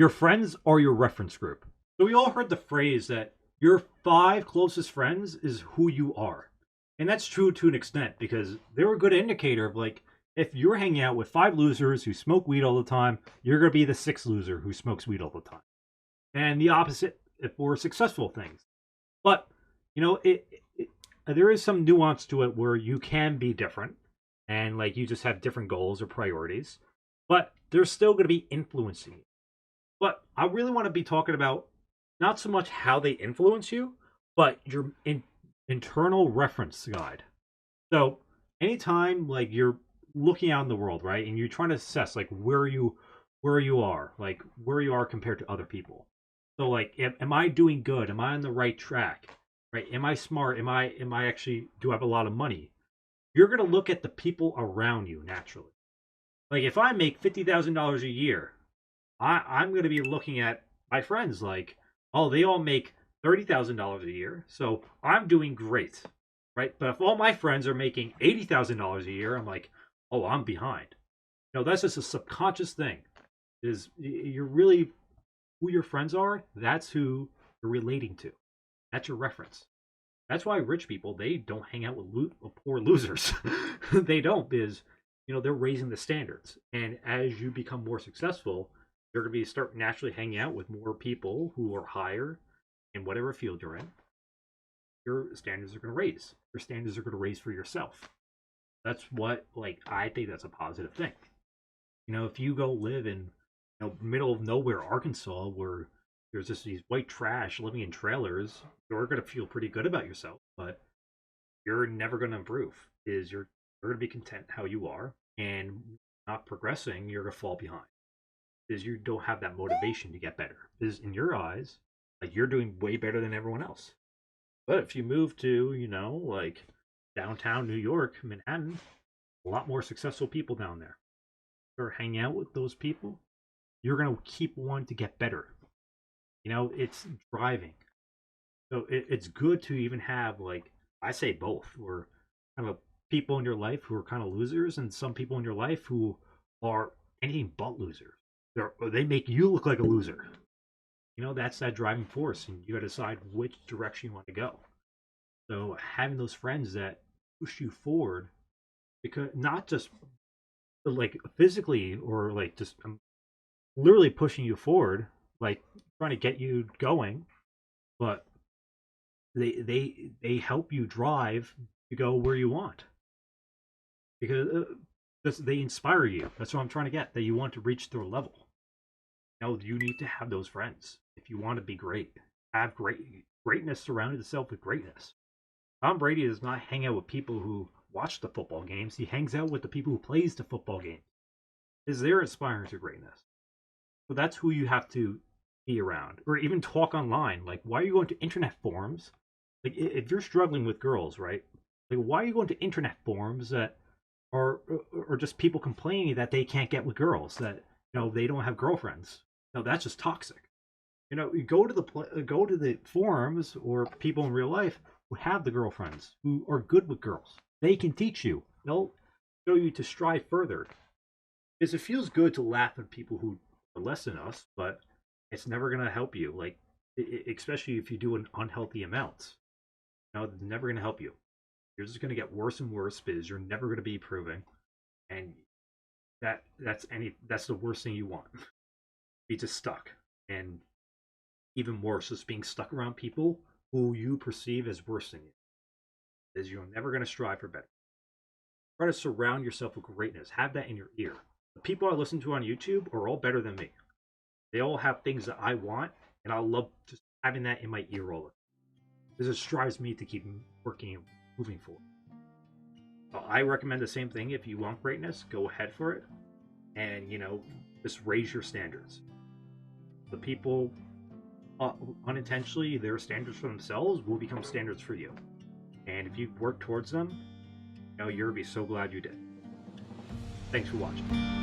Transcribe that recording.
Your friends are your reference group. So we all heard the phrase that your five closest friends is who you are. And that's true to an extent because they're a good indicator of like if you're hanging out with five losers who smoke weed all the time, you're going to be the sixth loser who smokes weed all the time. And the opposite for successful things. But, there is some nuance to it where you can be different and like you just have different goals or priorities, but they're still going to be influencing you. But I really want to be talking about not so much how they influence you, but your internal reference guide. So anytime like you're looking out in the world, right, and you're trying to assess like where you are compared to other people. So like, am I doing good? Am I on the right track? Right? Am I smart? Am I actually do I have a lot of money? You're gonna look at the people around you naturally. Like if I make $50,000 a year, I'm going to be looking at my friends like, oh, they all make $30,000 a year, so I'm doing great, right? But if all my friends are making $80,000 a year, I'm like, oh, I'm behind. No, that's just a subconscious thing. Is you're really who your friends are? That's who you're relating to. That's your reference. That's why rich people they don't hang out with poor losers. They don't because they're raising the standards, and as you become more successful you're going to be start naturally hanging out with more people who are higher in whatever field you're in. Your standards are going to raise. Your standards are going to raise for yourself. That's what, like, I think that's a positive thing. If you go live in, middle of nowhere Arkansas, where there's just these white trash living in trailers, you're going to feel pretty good about yourself, but you're never going to improve. You're going to be content how you are, and not progressing, you're going to fall behind. Is you don't have that motivation to get better. Is in your eyes, like you're doing way better than everyone else. But if you move to, like downtown New York, Manhattan, a lot more successful people down there. Or hang out with those people, you're gonna keep wanting to get better. It's driving. So it's good to even have like I say both, or kind of people in your life who are kind of losers, and some people in your life who are anything but losers. They make you look like a loser. That's that driving force, and you got to decide which direction you want to go. So having those friends that push you forward, because not just like physically or like just literally pushing you forward, like trying to get you going, but they help you drive to go where you want because they inspire you. That's what I'm trying to get. That you want to reach their level. You need to have those friends if you want to be great. Have greatness surrounded itself with greatness. Tom Brady does not hang out with people who watch the football games. He hangs out with the people who plays the football game. Is they're aspiring to greatness. So that's who you have to be around, or even talk online. Like, why are you going to internet forums? Like, if you're struggling with girls, right? Like, why are you going to internet forums that are just people complaining that they can't get with girls, that they don't have girlfriends? No, that's just toxic. You go to the forums or people in real life who have the girlfriends who are good with girls. They can teach you. They'll show you to strive further. Because it feels good to laugh at people who are less than us, but it's never going to help you. Like, especially if you do an unhealthy amounts. It's never going to help you. You're just going to get worse and worse because you're never going to be improving, and that's the worst thing you want. Be just stuck, and even worse is being stuck around people who you perceive as worse than you. Is you're never going to strive for better. Try to surround yourself with greatness. Have that in your ear. The people I listen to on YouTube are all better than me. They all have things that I want, and I love just having that in my ear roller. This strives me to keep working and moving forward. I recommend the same thing. If you want greatness, go ahead for it, and just raise your standards. The people unintentionally, their standards for themselves will become standards for you. And if you work towards them, you're going to be so glad you did. Thanks for watching.